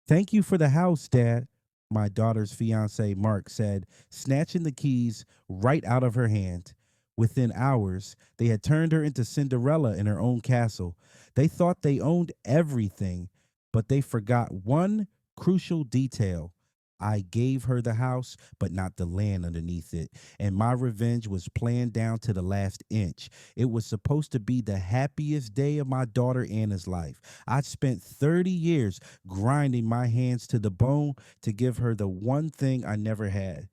Thank you for the house, Dad, my daughter's fiance, Mark, said, snatching the keys right out of her hand. Within hours, they had turned her into Cinderella in her own castle. They thought they owned everything, but they forgot one crucial detail. I gave her the house, but not the land underneath it. And my revenge was planned down to the last inch. It was supposed to be the happiest day of my daughter Anna's life. I'd spent 30 years grinding my hands to the bone to give her the one thing I never had,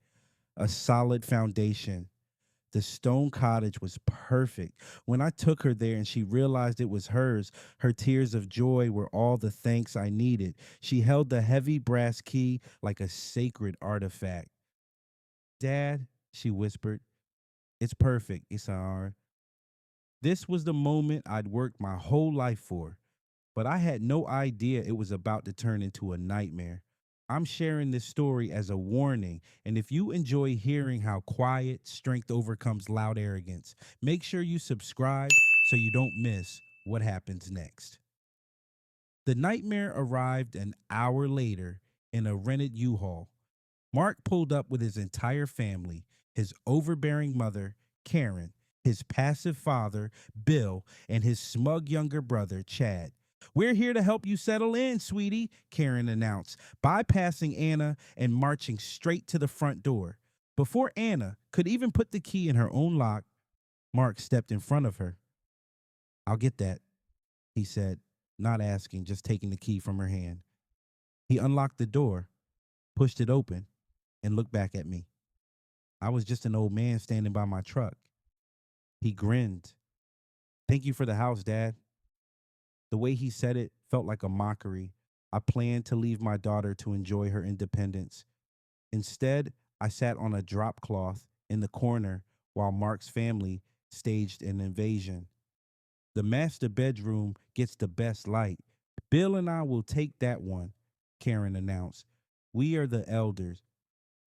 a solid foundation. The stone cottage was perfect. When I took her there and she realized it was hers, her tears of joy were all the thanks I needed. She held the heavy brass key like a sacred artifact. Dad, she whispered, it's perfect, Isar. This was the moment I'd worked my whole life for, but I had no idea it was about to turn into a nightmare. I'm sharing this story as a warning, and if you enjoy hearing how quiet strength overcomes loud arrogance, make sure you subscribe so you don't miss what happens next. The nightmare arrived an hour later in a rented U-Haul. Mark pulled up with his entire family, his overbearing mother, Karen, his passive father, Bill, and his smug younger brother, Chad. We're here to help you settle in, sweetie, Karen announced, bypassing Anna and marching straight to the front door. Before Anna could even put the key in her own lock, Mark stepped in front of her. I'll get that, he said, not asking, just taking the key from her hand. He unlocked the door, pushed it open, and looked back at me. I was just an old man standing by my truck. He grinned. Thank you for the house, Dad. The way he said it felt like a mockery. I planned to leave my daughter to enjoy her independence. Instead, I sat on a drop cloth in the corner while Mark's family staged an invasion. The master bedroom gets the best light. Bill and I will take that one, Karen announced. We are the elders.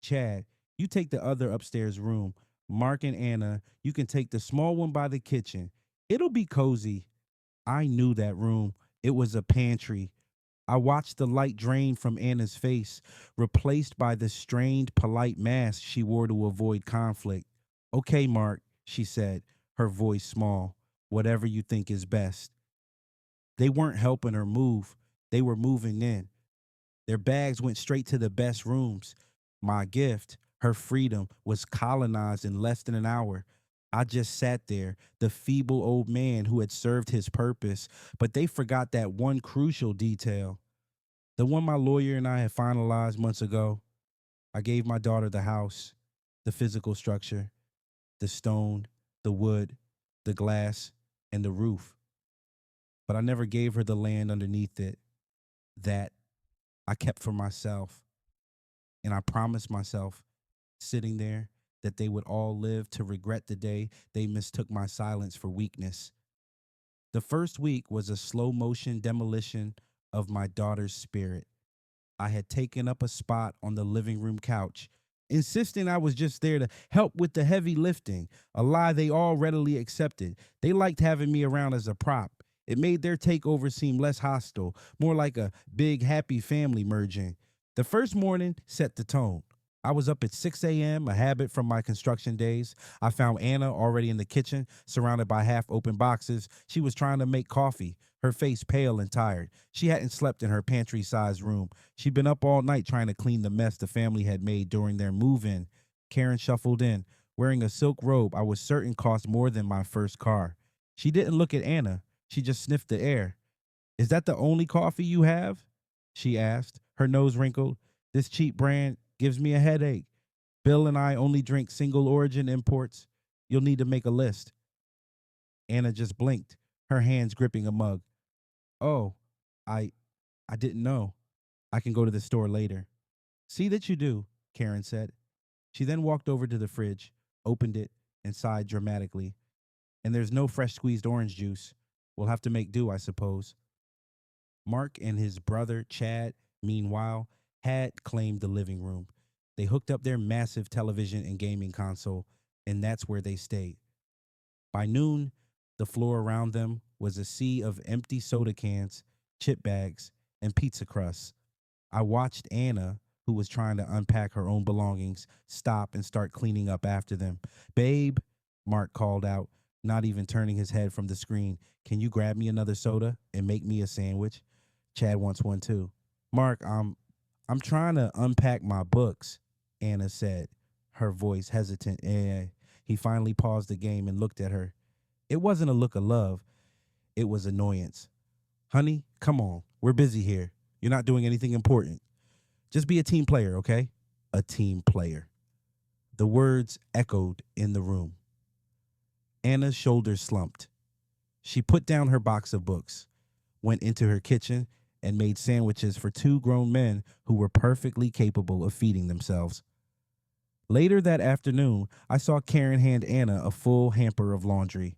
Chad, you take the other upstairs room. Mark and Anna, you can take the small one by the kitchen. It'll be cozy. I knew that room. It was a pantry. I watched the light drain from Anna's face, replaced by the strained, polite mask she wore to avoid conflict. Okay, Mark, she said, her voice small. Whatever you think is best. They weren't helping her move. They were moving in. Their bags went straight to the best rooms. My gift, her freedom, was colonized in less than an hour. I just sat there, the feeble old man who had served his purpose, but they forgot that one crucial detail. The one my lawyer and I had finalized months ago. I gave my daughter the house, the physical structure, the stone, the wood, the glass, and the roof. But I never gave her the land underneath it. That I kept for myself. And I promised myself, sitting there, that they would all live to regret the day they mistook my silence for weakness. The first week was a slow motion demolition of my daughter's spirit. I had taken up a spot on the living room couch, insisting I was just there to help with the heavy lifting, a lie they all readily accepted. They liked having me around as a prop. It made their takeover seem less hostile, more like a big, happy family merging. The first morning set the tone. I was up at 6 a.m., a habit from my construction days. I found Anna already in the kitchen, surrounded by half open boxes. She was trying to make coffee, her face pale and tired. She hadn't slept in her pantry sized room. She'd been up all night trying to clean the mess the family had made during their move in. Karen shuffled in, wearing a silk robe I was certain cost more than my first car. She didn't look at Anna, she just sniffed the air. Is that the only coffee you have? She asked, her nose wrinkled. This cheap brand gives me a headache. Bill and I only drink single origin imports. You'll need to make a list. Anna just blinked, her hands gripping a mug. Oh, I I didn't know. I can go to the store later. See that you do, Karen said. She then walked over to the fridge, opened it, and sighed dramatically. And there's no fresh squeezed orange juice. We'll have to make do, I suppose. Mark and his brother, Chad, meanwhile, had claimed the living room. They hooked up their massive television and gaming console, and that's where they stayed. By noon, the floor around them was a sea of empty soda cans, chip bags, and pizza crusts. I watched Anna, who was trying to unpack her own belongings, stop and start cleaning up after them. Babe, Mark called out, not even turning his head from the screen. Can you grab me another soda and make me a sandwich? Chad wants one too. Mark, I'm trying to unpack my books, Anna said, her voice hesitant. And he finally paused the game and looked at her. It wasn't a look of love, it was annoyance. Honey, come on. We're busy here. You're not doing anything important. Just be a team player, okay? A team player. The words echoed in the room. Anna's shoulders slumped. She put down her box of books, went into her kitchen, and made sandwiches for two grown men who were perfectly capable of feeding themselves. Later that afternoon, I saw Karen hand Anna a full hamper of laundry.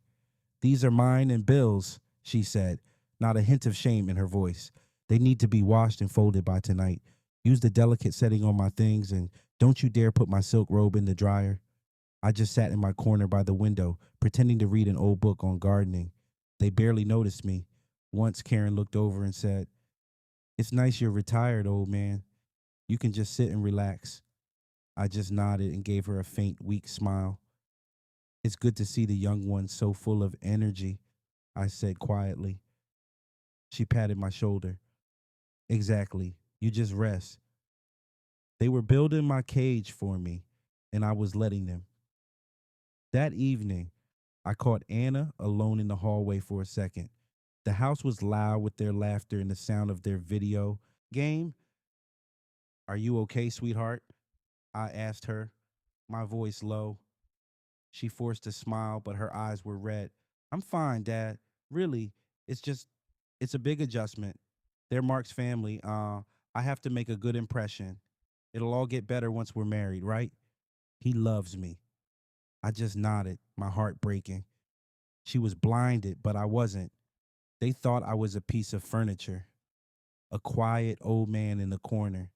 These are mine and Bill's, she said, not a hint of shame in her voice. They need to be washed and folded by tonight. Use the delicate setting on my things, and don't you dare put my silk robe in the dryer. I just sat in my corner by the window, pretending to read an old book on gardening. They barely noticed me. Once Karen looked over and said, "It's nice you're retired, old man. You can just sit and relax." I just nodded and gave her a faint, weak smile. "It's good to see the young one so full of energy," I said quietly. She patted my shoulder. "Exactly. You just rest." They were building my cage for me, and I was letting them. That evening, I caught Anna alone in the hallway for a second. The house was loud with their laughter and the sound of their video game. "Are you okay, sweetheart?" I asked her, my voice low. She forced a smile, but her eyes were red. "I'm fine, Dad. Really, it's a big adjustment. They're Mark's family. I have to make a good impression. It'll all get better once we're married, right? He loves me." I just nodded, my heart breaking. She was blinded, but I wasn't. They thought I was a piece of furniture, a quiet old man in the corner.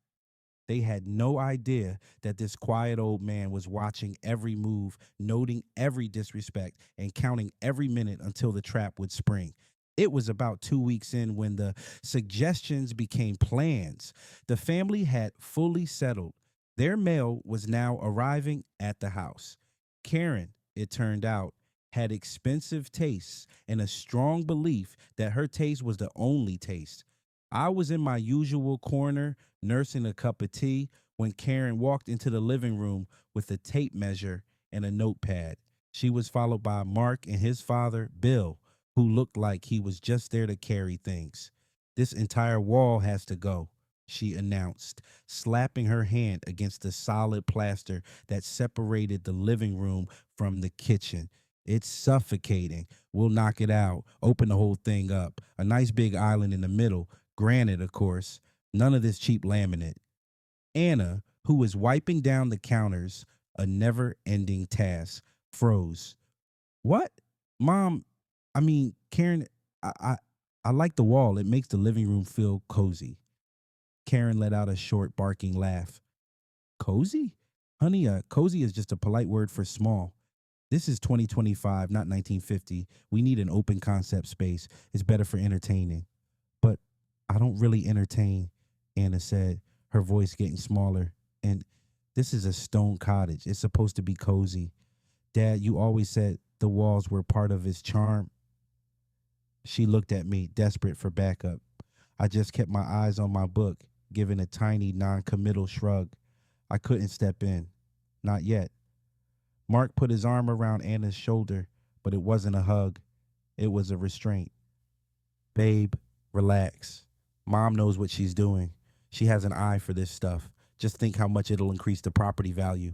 They had no idea that this quiet old man was watching every move, noting every disrespect, and counting every minute until the trap would spring. It was about 2 weeks in when the suggestions became plans. The family had fully settled. Their mail was now arriving at the house. Karen, it turned out, had expensive tastes and a strong belief that her taste was the only taste. I was in my usual corner, nursing a cup of tea, when Karen walked into the living room with a tape measure and a notepad. She was followed by Mark and his father, Bill, who looked like he was just there to carry things. "This entire wall has to go," she announced, slapping her hand against the solid plaster that separated the living room from the kitchen. "It's suffocating. We'll knock it out, open the whole thing up. A nice big island in the middle. Granite, of course. None of this cheap laminate." Anna, who was wiping down the counters, a never ending task, froze. "What? Mom, Karen, I, I, I like the wall. It makes the living room feel cozy." Karen let out a short, barking laugh. "Cozy? Honey, cozy is just a polite word for small. This is 2025, not 1950. We need an open concept space. It's better for entertaining." "But I don't really entertain," Anna said, her voice getting smaller. "And this is a stone cottage. It's supposed to be cozy. Dad, you always said the walls were part of its charm." She looked at me, desperate for backup. I just kept my eyes on my book, giving a tiny, non-committal shrug. I couldn't step in. Not yet. Mark put his arm around Anna's shoulder, but it wasn't a hug. It was a restraint. "Babe, relax. Mom knows what she's doing. She has an eye for this stuff. Just think how much it'll increase the property value."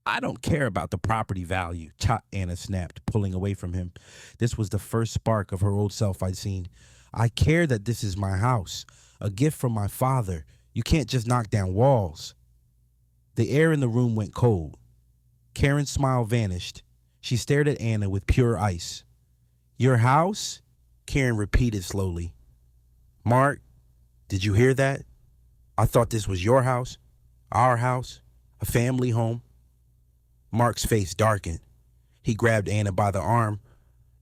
"I don't care about the property value," Anna snapped, pulling away from him. This was the first spark of her old self I'd seen. "I care that this is my house, a gift from my father. You can't just knock down walls." The air in the room went cold. Karen's smile vanished. She stared at Anna with pure ice. "Your house?" Karen repeated slowly. "Mark, did you hear that? I thought this was your house, our house, a family home." Mark's face darkened. He grabbed Anna by the arm,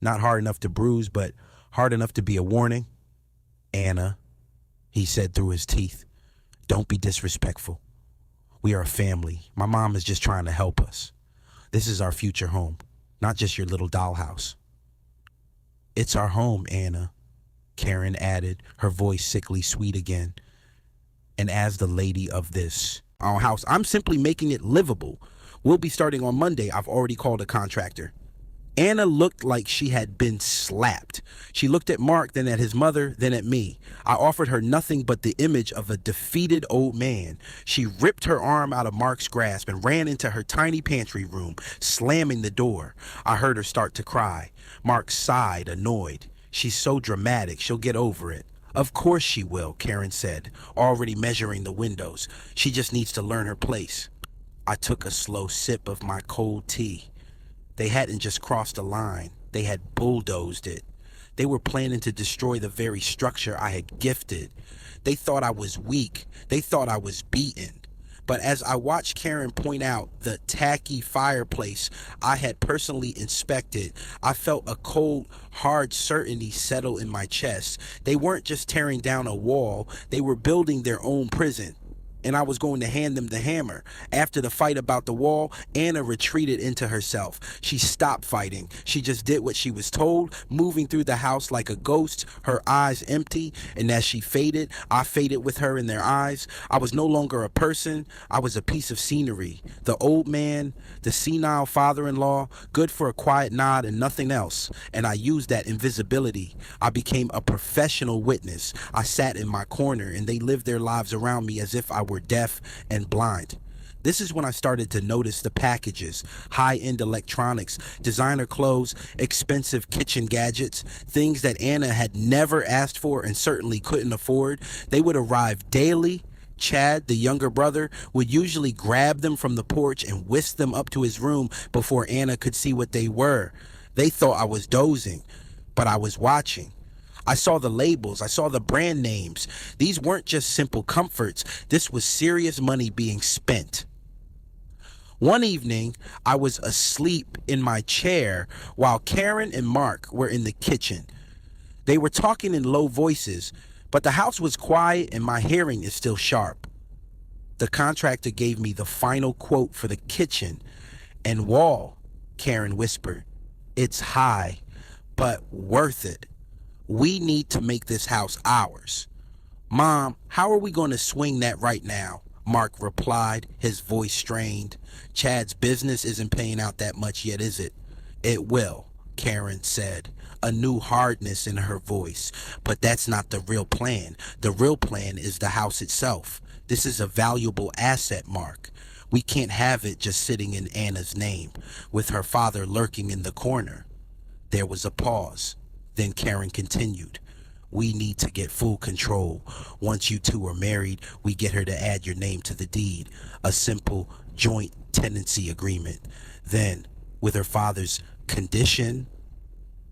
not hard enough to bruise, but hard enough to be a warning. "Anna," he said through his teeth, Don't be disrespectful. We are a family. My mom is just trying to help us. This is our future home, not just your little dollhouse. It's our home, Anna, Karen added, her voice sickly sweet again. And as the lady of this our house, I'm simply making it livable. We'll be starting on Monday. I've already called a contractor. Anna looked like she had been slapped. She looked at Mark, then at his mother, then at me. I offered her nothing but the image of a defeated old man. She ripped her arm out of Mark's grasp and ran into her tiny pantry room, slamming the door. I heard her start to cry. Mark sighed, annoyed. She's so dramatic, she'll get over it. Of course she will, Karen said, already measuring the windows. She just needs to learn her place. I took a slow sip of my cold tea. They hadn't just crossed a line, they had bulldozed it. They were planning to destroy the very structure I had gifted. They thought I was weak, they thought I was beaten. But as I watched Karen point out the tacky fireplace I had personally inspected, I felt a cold, hard certainty settle in my chest. They weren't just tearing down a wall, they were building their own prison. And I was going to hand them the hammer. After the fight about the wall, Anna retreated into herself. She stopped fighting. She just did what she was told, moving through the house like a ghost, her eyes empty. And as she faded, I faded with her in their eyes. I was no longer a person. I was a piece of scenery. The old man, the senile father-in-law, good for a quiet nod and nothing else. And I used that invisibility. I became a professional witness. I sat in my corner and they lived their lives around me as if I were deaf and blind. This is when I started to notice the packages, high-end electronics, designer clothes, expensive kitchen gadgets, things that Anna had never asked for and certainly couldn't afford. They would arrive daily. Chad, the younger brother, would usually grab them from the porch and whisk them up to his room before Anna could see what they were. They thought I was dozing, but I was watching. I saw the labels, I saw the brand names. These weren't just simple comforts. This was serious money being spent. One evening, I was asleep in my chair while Karen and Mark were in the kitchen. They were talking in low voices, but the house was quiet and my hearing is still sharp. The contractor gave me the final quote for the kitchen and wall, Karen whispered. It's high, but worth it. We need to make this house ours. Mom, how are we going to swing that right now? Mark replied, his voice strained. Chad's business isn't paying out that much yet, is it? It will, Karen said, a new hardness in her voice. But that's not the real plan. The real plan is the house itself. This is a valuable asset, Mark. We can't have it just sitting in Anna's name, with her father lurking in the corner. There was a pause. Then Karen continued, we need to get full control. Once you two are married, we get her to add your name to the deed, a simple joint tenancy agreement. Then, with her father's condition,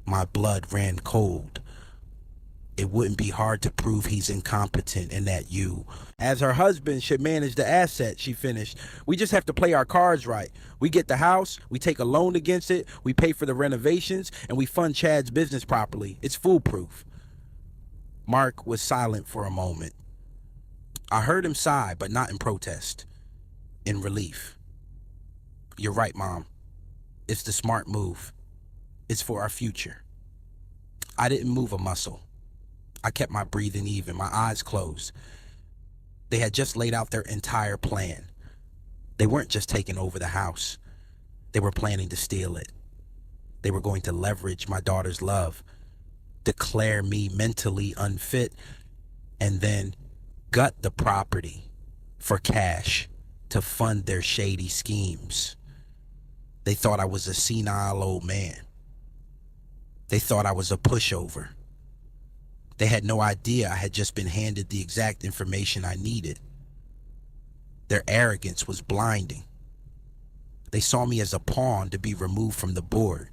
my blood ran cold. It wouldn't be hard to prove he's incompetent and that you, as her husband, should manage the asset, she finished. We just have to play our cards right. We get the house, we take a loan against it, we pay for the renovations, and we fund Chad's business properly. It's foolproof. Mark was silent for a moment. I heard him sigh, but not in protest, in relief. You're right, Mom. It's the smart move. It's for our future. I didn't move a muscle. I kept my breathing even, my eyes closed. They had just laid out their entire plan. They weren't just taking over the house. They were planning to steal it. They were going to leverage my daughter's love, declare me mentally unfit, and then gut the property for cash to fund their shady schemes. They thought I was a senile old man. They thought I was a pushover. They had no idea I had just been handed the exact information I needed. Their arrogance was blinding. They saw me as a pawn to be removed from the board,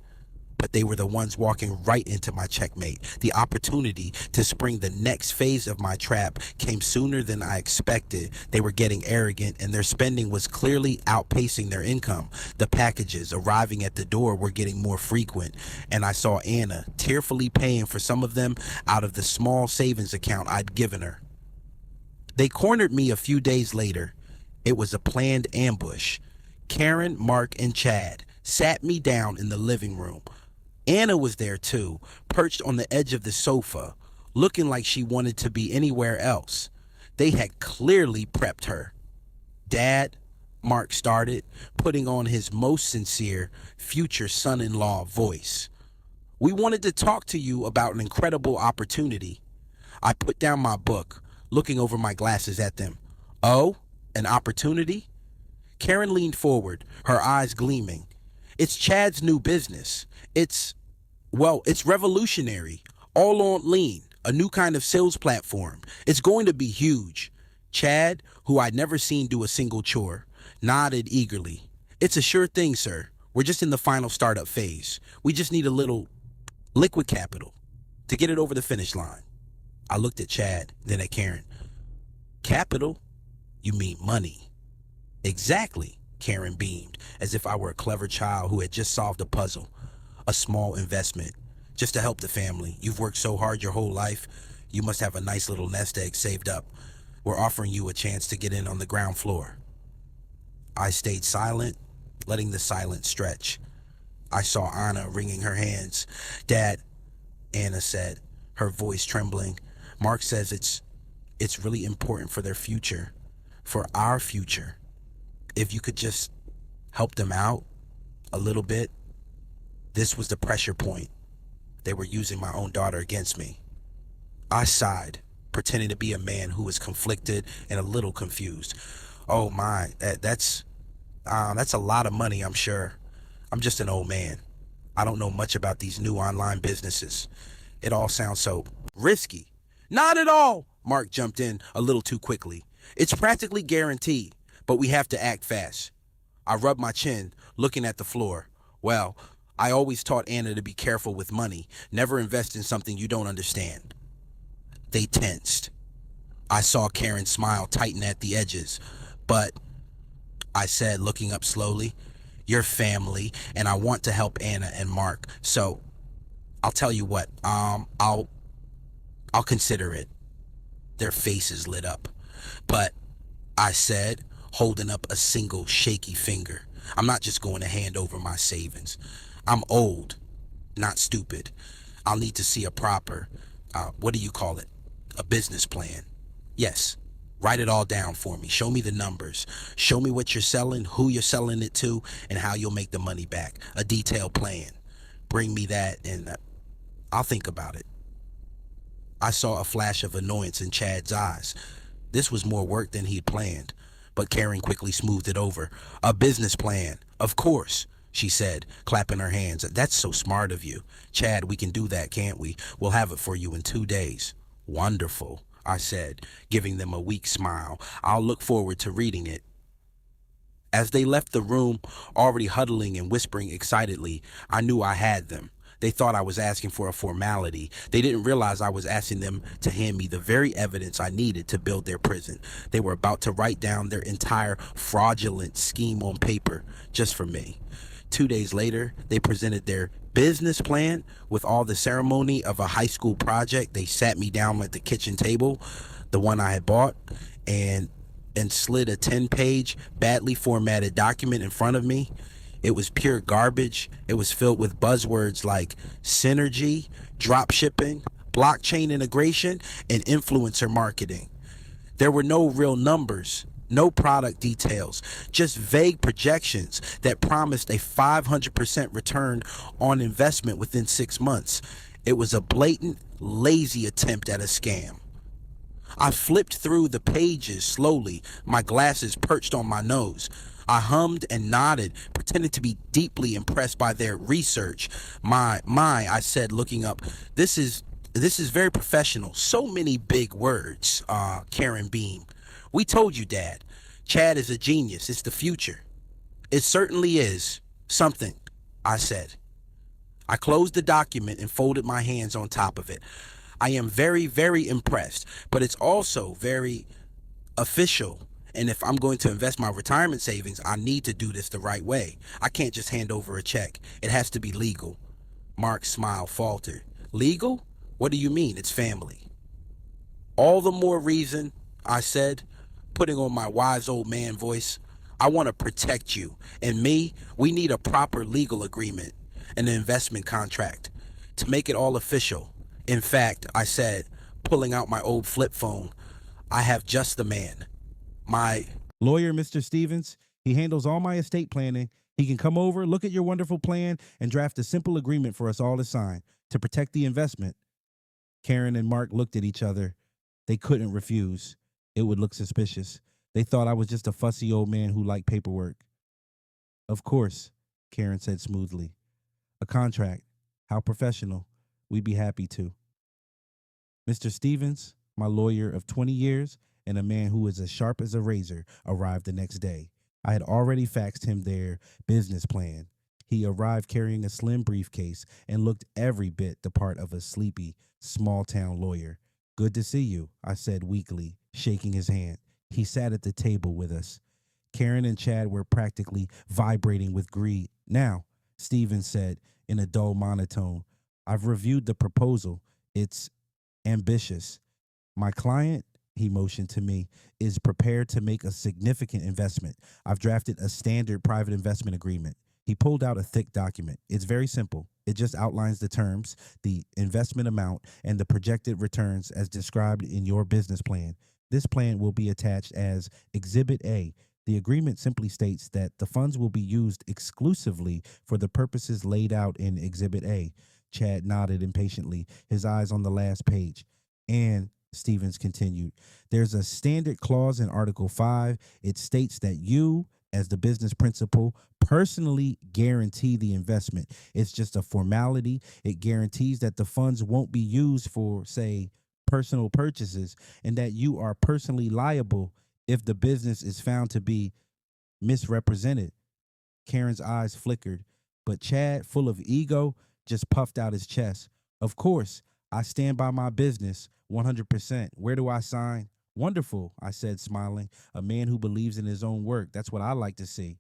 but they were the ones walking right into my checkmate. The opportunity to spring the next phase of my trap came sooner than I expected. They were getting arrogant, and their spending was clearly outpacing their income. The packages arriving at the door were getting more frequent, and I saw Anna tearfully paying for some of them out of the small savings account I'd given her. They cornered me a few days later. It was a planned ambush. Karen, Mark, and Chad sat me down in the living room. Anna was there too, perched on the edge of the sofa, looking like she wanted to be anywhere else. They had clearly prepped her. Dad, Mark started, putting on his most sincere future son-in-law voice. We wanted to talk to you about an incredible opportunity. I put down my book, looking over my glasses at them. Oh, an opportunity? Karen leaned forward, her eyes gleaming. It's Chad's new business. It's revolutionary. All on lean, a new kind of sales platform. It's going to be huge. Chad, who I'd never seen do a single chore, nodded eagerly. It's a sure thing, sir. We're just in the final startup phase. We just need a little liquid capital to get it over the finish line. I looked at Chad, then at Karen. Capital? You mean money? Exactly, Karen beamed, as if I were a clever child who had just solved a puzzle. A small investment, just to help the family. You've worked so hard your whole life. You must have a nice little nest egg saved up. We're offering you a chance to get in on the ground floor. I stayed silent, letting the silence stretch. I saw Anna wringing her hands. Dad, Anna said, her voice trembling. Mark says it's really important for their future, for our future. If you could just help them out a little bit. This was the pressure point. They were using my own daughter against me. I sighed, pretending to be a man who was conflicted and a little confused. Oh my, that's a lot of money, I'm sure. I'm just an old man. I don't know much about these new online businesses. It all sounds so risky. Not at all, Mark jumped in a little too quickly. It's practically guaranteed, but we have to act fast. I rubbed my chin, looking at the floor. Well, I always taught Anna to be careful with money, never invest in something you don't understand. They tensed. I saw Karen's smile tighten at the edges, but I said, looking up slowly, you're family, and I want to help Anna and Mark, so I'll tell you what, I'll consider it. Their faces lit up. But I said, holding up a single shaky finger, I'm not just going to hand over my savings. I'm old, not stupid. I'll need to see a proper, what do you call it? A business plan. Yes, write it all down for me. Show me the numbers. Show me what you're selling, who you're selling it to, and how you'll make the money back. A detailed plan. Bring me that and I'll think about it. I saw a flash of annoyance in Chad's eyes. This was more work than he'd planned, but Karen quickly smoothed it over. A business plan, of course, she said, clapping her hands. That's so smart of you. Chad, we can do that, can't we? We'll have it for you in 2 days. Wonderful, I said, giving them a weak smile. I'll look forward to reading it. As they left the room, already huddling and whispering excitedly, I knew I had them. They thought I was asking for a formality. They didn't realize I was asking them to hand me the very evidence I needed to build their prison. They were about to write down their entire fraudulent scheme on paper, just for me. 2 days later, they presented their business plan with all the ceremony of a high school project. They sat me down at the kitchen table, the one I had bought, and slid a 10-page, badly formatted document in front of me. It was pure garbage. It was filled with buzzwords like synergy, drop shipping, blockchain integration, and influencer marketing. There were no real numbers, no product details, just vague projections that promised a 500% return on investment within 6 months. It was a blatant, lazy attempt at a scam. I flipped through the pages slowly, my glasses perched on my nose. I hummed and nodded, pretending to be deeply impressed by their research. I said, looking up, this is very professional. So many big words, Karen beamed. We told you, Dad. Chad is a genius. It's the future. It certainly is. Something, I said. I closed the document and folded my hands on top of it. I am very, very impressed, but it's also very official. And if I'm going to invest my retirement savings, I need to do this the right way. I can't just hand over a check. It has to be legal. Mark's smile faltered. Legal? What do you mean? It's family. All the more reason I said, putting on my wise old man voice. I want to protect you. And me, we need a proper legal agreement, an investment contract, to make it all official. In fact, I said, pulling out my old flip phone, I have just the man. My Lawyer, Mr. Stevens, he handles all my estate planning. He can come over, look at your wonderful plan, and draft a simple agreement for us all to sign to protect the investment. Karen and Mark looked at each other. They couldn't refuse. It would look suspicious. They thought I was just a fussy old man who liked paperwork. Of course, Karen said smoothly. A contract. How professional. We'd be happy to. Mr. Stevens, my lawyer of 20 years and a man who is as sharp as a razor, arrived the next day. I had already faxed him their business plan. He arrived carrying a slim briefcase and looked every bit the part of a sleepy, small-town lawyer. Good to see you, I said weakly, shaking his hand. He sat at the table with us. Karen and Chad were practically vibrating with greed. Now, Stevens said in a dull monotone, I've reviewed the proposal. It's ambitious. My client, he motioned to me, is prepared to make a significant investment. I've drafted a standard private investment agreement. He pulled out a thick document. It's very simple. It just outlines the terms, the investment amount, and the projected returns as described in your business plan. This plan will be attached as Exhibit A. The agreement simply states that the funds will be used exclusively for the purposes laid out in Exhibit A. Chad nodded impatiently, his eyes on the last page. And Stevens continued, there's a standard clause in Article 5. It states that you, as the business principal, personally guarantee the investment. It's just a formality. It guarantees that the funds won't be used for, say, personal purchases, and that you are personally liable if the business is found to be misrepresented. Karen's eyes flickered, but Chad, full of ego, just puffed out his chest. Of course, I stand by my business 100%. Where do I sign? Wonderful, I said, smiling. A man who believes in his own work. That's what I like to see.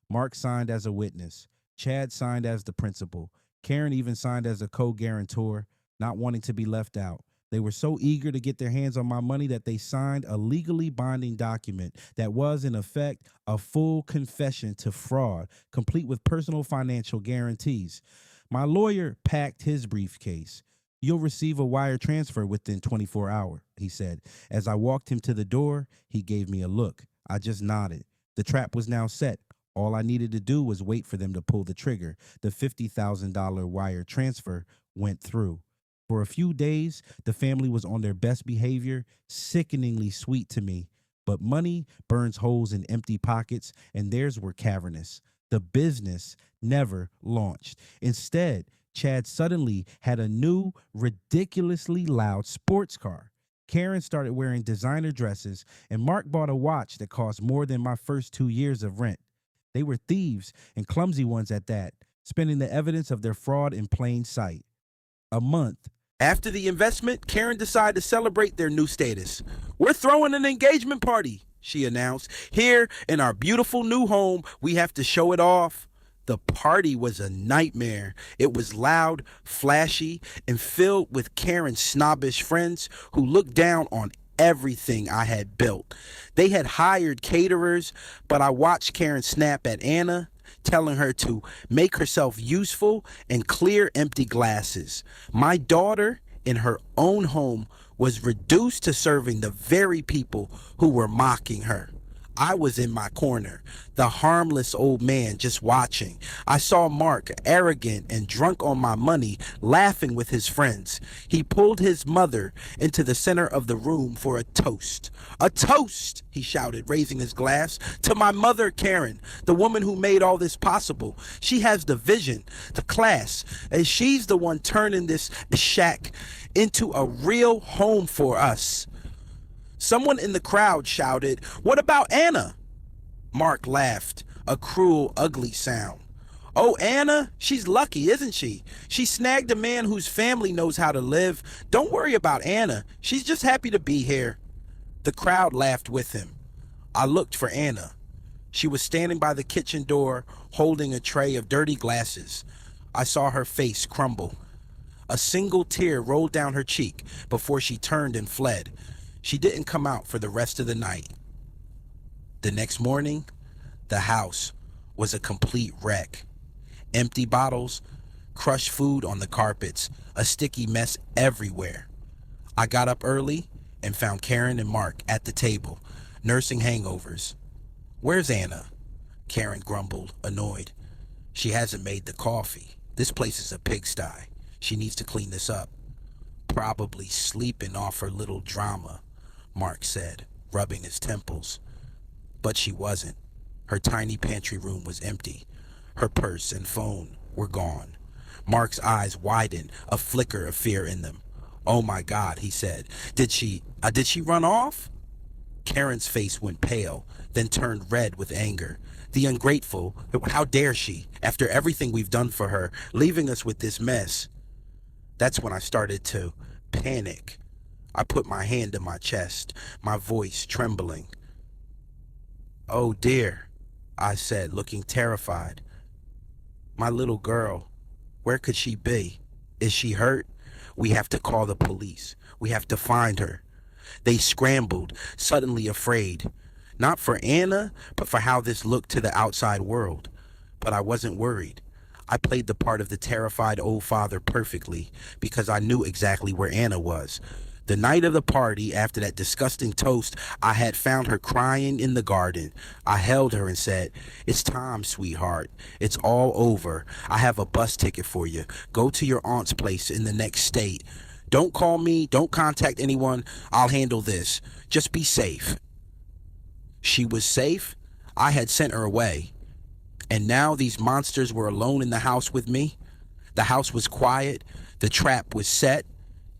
Mark signed as a witness. Chad signed as the principal. Karen even signed as a co-guarantor, not wanting to be left out. They were so eager to get their hands on my money that they signed a legally binding document that was, in effect, a full confession to fraud, complete with personal financial guarantees. My lawyer packed his briefcase. You'll receive a wire transfer within 24 hours, he said. As I walked him to the door, he gave me a look. I just nodded. The trap was now set. All I needed to do was wait for them to pull the trigger. The $50,000 wire transfer went through. For a few days, the family was on their best behavior, sickeningly sweet to me. But money burns holes in empty pockets, and theirs were cavernous. The business never launched. Instead, Chad suddenly had a new, ridiculously loud sports car. Karen started wearing designer dresses, and Mark bought a watch that cost more than my first 2 years of rent. They were thieves, and clumsy ones at that, spending the evidence of their fraud in plain sight. A month After the investment, Karen decided to celebrate their new status. We're throwing an engagement party, she announced. Here in our beautiful new home, we have to show it off. The party was a nightmare. It was loud, flashy, and filled with Karen's snobbish friends who looked down on everything I had built. They had hired caterers, but I watched Karen snap at Anna, telling her to make herself useful and clear empty glasses. My daughter, in her own home, was reduced to serving the very people who were mocking her. I was in my corner, the harmless old man just watching. I saw Mark, arrogant and drunk on my money, laughing with his friends. He pulled his mother into the center of the room for a toast. A toast, he shouted, raising his glass, to my mother, Karen, the woman who made all this possible. She has the vision, the class, and she's the one turning this shack into a real home for us. Someone in the crowd shouted, "What about Anna?" Mark laughed, a cruel, ugly sound. "Oh, Anna, she's lucky, isn't she? She snagged a man whose family knows how to live. Don't worry about Anna. She's just happy to be here." The crowd laughed with him. I looked for Anna. She was standing by the kitchen door, holding a tray of dirty glasses. I saw her face crumble. A single tear rolled down her cheek before she turned and fled. She didn't come out for the rest of the night. The next morning, the house was a complete wreck. Empty bottles, crushed food on the carpets, a sticky mess everywhere. I got up early and found Karen and Mark at the table, nursing hangovers. "Where's Anna?" Karen grumbled, annoyed. "She hasn't made the coffee. This place is a pigsty. She needs to clean this up." "Probably sleeping off her little drama," Mark said, rubbing his temples. But she wasn't. Her tiny pantry room was empty. Her purse and phone were gone. Mark's eyes widened, a flicker of fear in them. "Oh my God," he said. Did she run off?" Karen's face went pale, then turned red with anger. "The ungrateful, how dare she, after everything we've done for her, leaving us with this mess?" That's when I started to panic. I put my hand in my chest, my voice trembling. "Oh dear," I said, looking terrified. "My little girl, where could she be? Is she hurt? We have to call the police. We have to find her." They scrambled, suddenly afraid. Not for Anna, but for how this looked to the outside world. But I wasn't worried. I played the part of the terrified old father perfectly, because I knew exactly where Anna was. The night of the party, after that disgusting toast, I had found her crying in the garden. I held her and said, "It's time, sweetheart. It's all over. I have a bus ticket for you. Go to your aunt's place in the next state. Don't call me. Don't contact anyone. I'll handle this. Just be safe." She was safe. I had sent her away. And now these monsters were alone in the house with me. The house was quiet. The trap was set.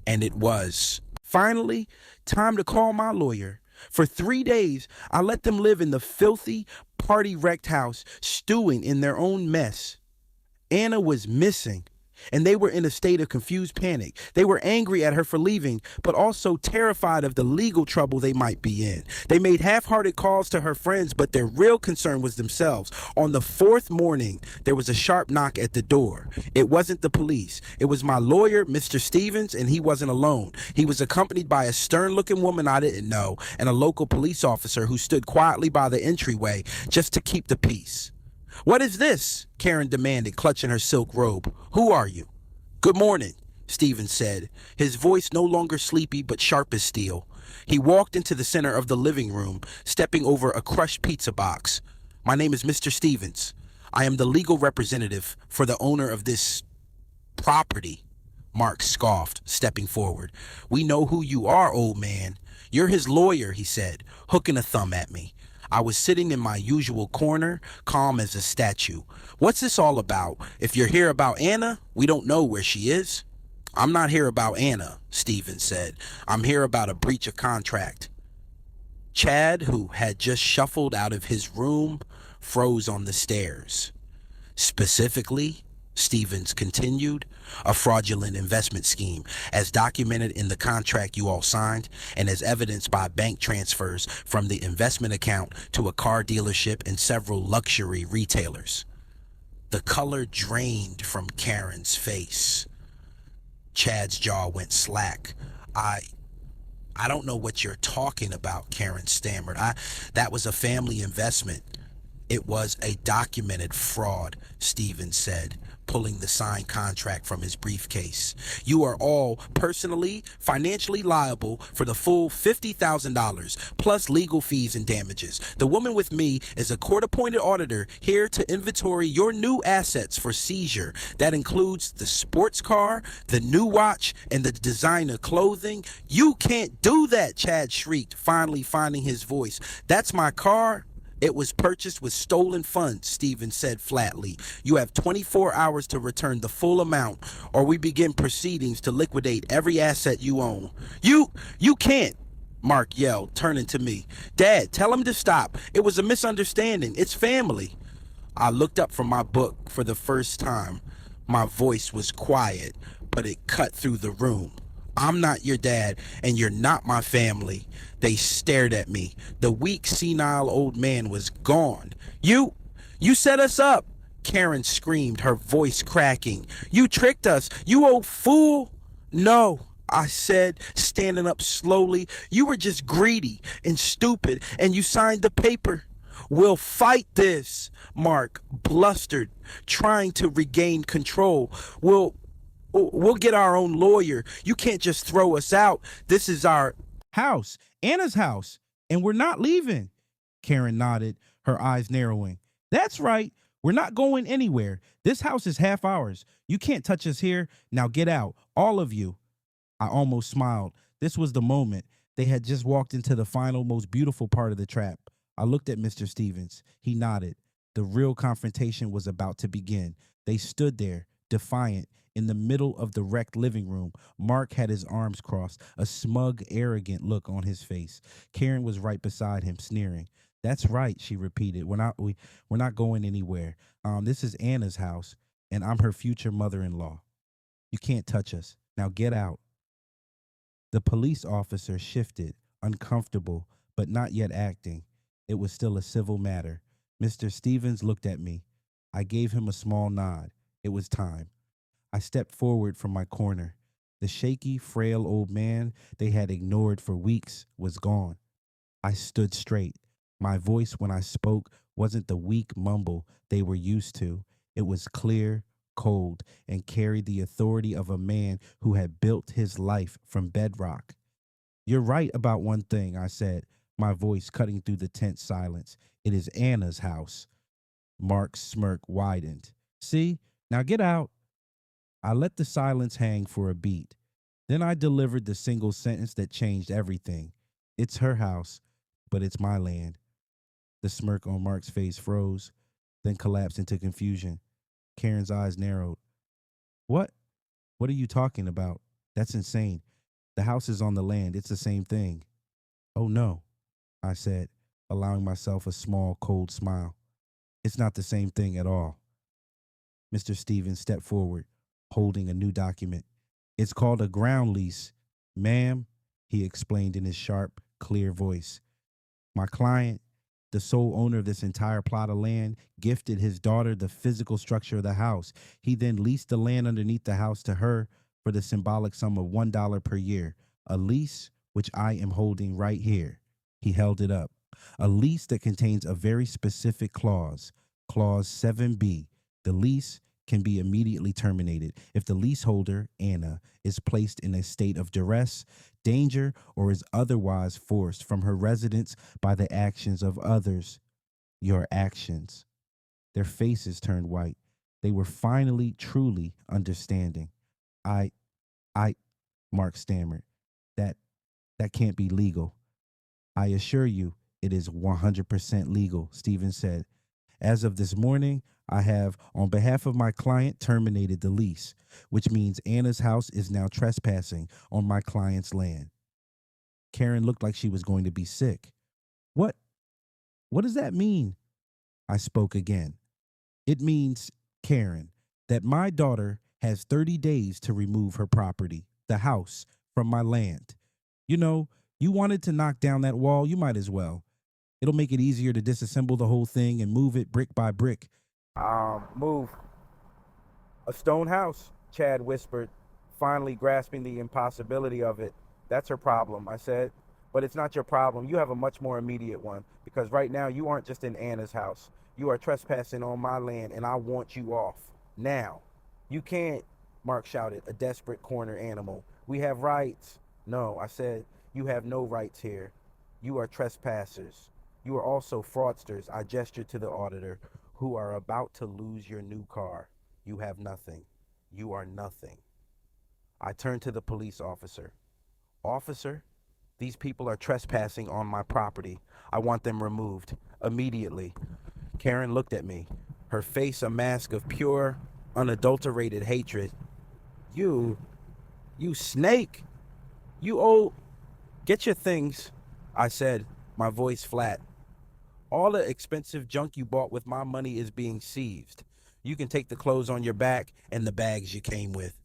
And it was. Finally, time to call my lawyer. For 3 days, I let them live in the filthy, party-wrecked house, stewing in their own mess. Anna was missing, and they were in a state of confused panic. They were angry at her for leaving, but also terrified of the legal trouble they might be in. They made half-hearted calls to her friends, but their real concern was themselves. On the 4th morning, there was a sharp knock at the door. It wasn't the police. It was my lawyer, Mr. Stevens, and he wasn't alone. He was accompanied by a stern-looking woman I didn't know and a local police officer who stood quietly by the entryway just to keep the peace. "What is this?" Karen demanded, clutching her silk robe. "Who are you?" "Good morning," Stevens said, his voice no longer sleepy but sharp as steel. He walked into the center of the living room, stepping over a crushed pizza box. "My name is Mr. Stevens. I am the legal representative for the owner of this property." Mark scoffed, stepping forward. "We know who you are, old man. You're his lawyer," he said, hooking a thumb at me. I was sitting in my usual corner, calm as a statue. "What's this all about? If you're here about Anna, we don't know where she is." "I'm not here about Anna," Stevens said. "I'm here about a breach of contract." Chad, who had just shuffled out of his room, froze on the stairs. "Specifically," Stevens continued, "a fraudulent investment scheme, as documented in the contract you all signed, and as evidenced by bank transfers from the investment account to a car dealership and several luxury retailers." The color drained from Karen's face. Chad's jaw went slack. I don't know what you're talking about," Karen stammered. That was a family investment." "It was a documented fraud," Stevens said, pulling the signed contract from his briefcase. "You are all personally, financially liable for the full $50,000, plus legal fees and damages. The woman with me is a court-appointed auditor here to inventory your new assets for seizure. That includes the sports car, the new watch, and the designer clothing." "You can't do that," Chad shrieked, finally finding his voice. "That's my car. It was purchased with stolen funds," Stevens said flatly. "You have 24 hours to return the full amount, or we begin proceedings to liquidate every asset you own." You can't," Mark yelled, turning to me. "Dad, tell him to stop. It was a misunderstanding. It's family." I looked up from my book for the first time. My voice was quiet, but it cut through the room. "I'm not your dad, and you're not my family." They stared at me. The weak, senile old man was gone. You set us up," Karen screamed, her voice cracking. "You tricked us, you old fool." "No," I said, standing up slowly. You were just greedy and stupid, and you signed the paper. We'll fight this, Mark blustered, trying to regain control. We'll get our own lawyer. You can't just throw us out. This is our house, Anna's house, and we're not leaving. Karen nodded, her eyes narrowing. That's right. We're not going anywhere. This house is half ours. You can't touch us here. Now get out, all of you. I almost smiled. This was the moment. They had just walked into the final, most beautiful part of the trap. I looked at Mr. Stevens. He nodded. The real confrontation was about to begin. They stood there, defiant, in the middle of the wrecked living room. Mark had his arms crossed, a smug, arrogant look on his face. Karen was right beside him, sneering. That's right, she repeated. We're not going anywhere. This is Anna's house, and I'm her future mother-in-law. You can't touch us. Now get out. The police officer shifted, uncomfortable, but not yet acting. It was still a civil matter. Mr. Stevens looked at me. I gave him a small nod. It was time. I stepped forward from my corner. The shaky, frail old man they had ignored for weeks was gone. I stood straight. My voice when I spoke wasn't the weak mumble they were used to. It was clear, cold, and carried the authority of a man who had built his life from bedrock. You're right about one thing, I said, my voice cutting through the tense silence. It is Anna's house. Mark's smirk widened. See? Now get out. I let the silence hang for a beat. Then I delivered the single sentence that changed everything. It's her house, but it's my land. The smirk on Mark's face froze, then collapsed into confusion. Karen's eyes narrowed. What? What are you talking about? That's insane. The house is on the land. It's the same thing. Oh no, I said, allowing myself a small, cold smile. It's not the same thing at all. Mr. Stevens stepped forward, holding a new document. It's called a ground lease. Ma'am, he explained in his sharp, clear voice. My client, the sole owner of this entire plot of land, gifted his daughter the physical structure of the house. He then leased the land underneath the house to her for the symbolic sum of $1 per year, a lease which I am holding right here. He held it up. A lease that contains a very specific clause, Clause 7B. The lease can be immediately terminated if the leaseholder, Anna, is placed in a state of duress, danger, or is otherwise forced from her residence by the actions of others. Your actions. Their faces turned white. They were finally truly understanding. I, Mark stammered. That can't be legal. I assure you, it is 100% legal, Stevens said. As of this morning, I have, on behalf of my client, terminated the lease, which means Anna's house is now trespassing on my client's land. Karen looked like she was going to be sick. What does that mean? I spoke again. It means, Karen, that my daughter has 30 days to remove her property, the house, from my land. You know, you wanted to knock down that wall, you might as well. It'll make it easier to disassemble the whole thing and move it brick by brick. Move. A stone house, Chad whispered, finally grasping the impossibility of it. That's her problem, I said. But it's not your problem. You have a much more immediate one, because right now you aren't just in Anna's house. You are trespassing on my land, and I want you off. Now. You can't, Mark shouted, a desperate corner animal. We have rights. No, I said, you have no rights here. You are trespassers. You are also fraudsters, I gestured to the auditor, who are about to lose your new car. You have nothing. You are nothing. I turned to the police officer. Officer, these people are trespassing on my property. I want them removed. Immediately. Karen looked at me, her face a mask of pure, unadulterated hatred. You snake! You old... Get your things, I said, my voice flat. All the expensive junk you bought with my money is being seized. You can take the clothes on your back and the bags you came with.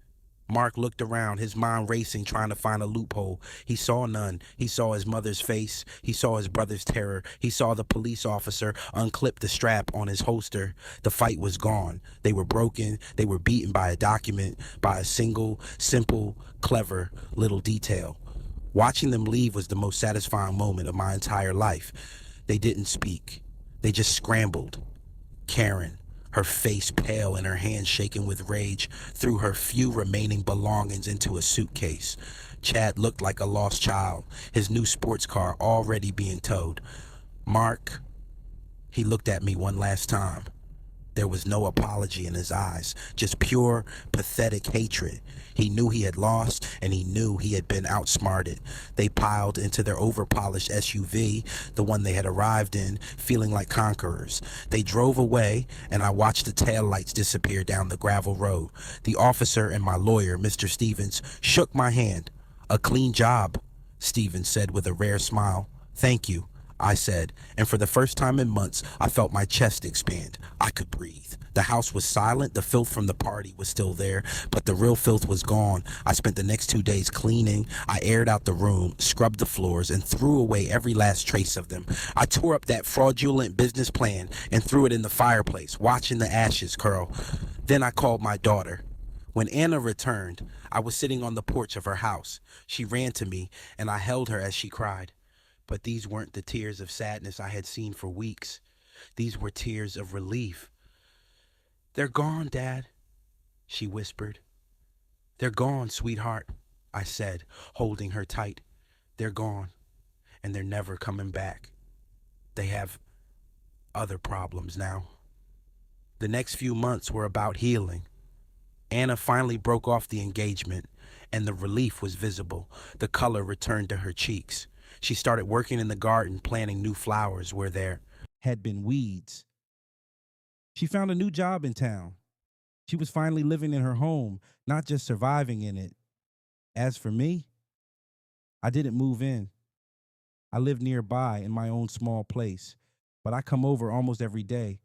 Mark looked around, his mind racing, trying to find a loophole. He saw none. He saw his mother's face. He saw his brother's terror. He saw the police officer unclip the strap on his holster. The fight was gone. They were broken. They were beaten by a document, by a single, simple, clever little detail. Watching them leave was the most satisfying moment of my entire life. They didn't speak. They just scrambled. Karen, her face pale and her hands shaking with rage, threw her few remaining belongings into a suitcase. Chad looked like a lost child, his new sports car already being towed. Mark, he looked at me one last time. There was no apology in his eyes, just pure, pathetic hatred. He knew he had lost, and he knew he had been outsmarted. They piled into their overpolished SUV, the one they had arrived in, feeling like conquerors. They drove away, and I watched the taillights disappear down the gravel road. The officer and my lawyer, Mr. Stevens, shook my hand. "A clean job," Stevens said with a rare smile. "Thank you," I said, and for the first time in months, I felt my chest expand. I could breathe. The house was silent. The filth from the party was still there, but the real filth was gone. I spent the next 2 days cleaning. I aired out the room, scrubbed the floors, and threw away every last trace of them. I tore up that fraudulent business plan and threw it in the fireplace, watching the ashes curl. Then I called my daughter. When Anna returned, I was sitting on the porch of her house. She ran to me, and I held her as she cried. But these weren't the tears of sadness I had seen for weeks. These were tears of relief. "They're gone, Dad," she whispered. "They're gone, sweetheart," I said, holding her tight. "They're gone, and they're never coming back. They have other problems now." The next few months were about healing. Anna finally broke off the engagement, and the relief was visible. The color returned to her cheeks. She started working in the garden, planting new flowers where there had been weeds. She found a new job in town. She was finally living in her home, not just surviving in it. As for me, I didn't move in. I live nearby in my own small place, but I come over almost every day.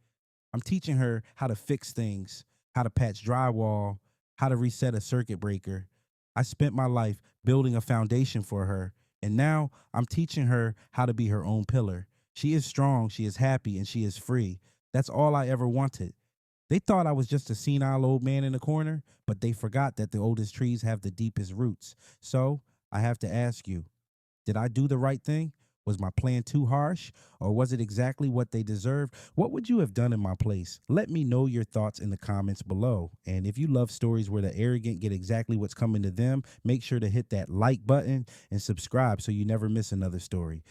I'm teaching her how to fix things, how to patch drywall, how to reset a circuit breaker. I spent my life building a foundation for her, and now I'm teaching her how to be her own pillar. She is strong, she is happy, and she is free. That's all I ever wanted. They thought I was just a senile old man in the corner, but they forgot that the oldest trees have the deepest roots. So I have to ask you, did I do the right thing? Was my plan too harsh? Or was it exactly what they deserved? What would you have done in my place? Let me know your thoughts in the comments below. And if you love stories where the arrogant get exactly what's coming to them, make sure to hit that like button and subscribe so you never miss another story.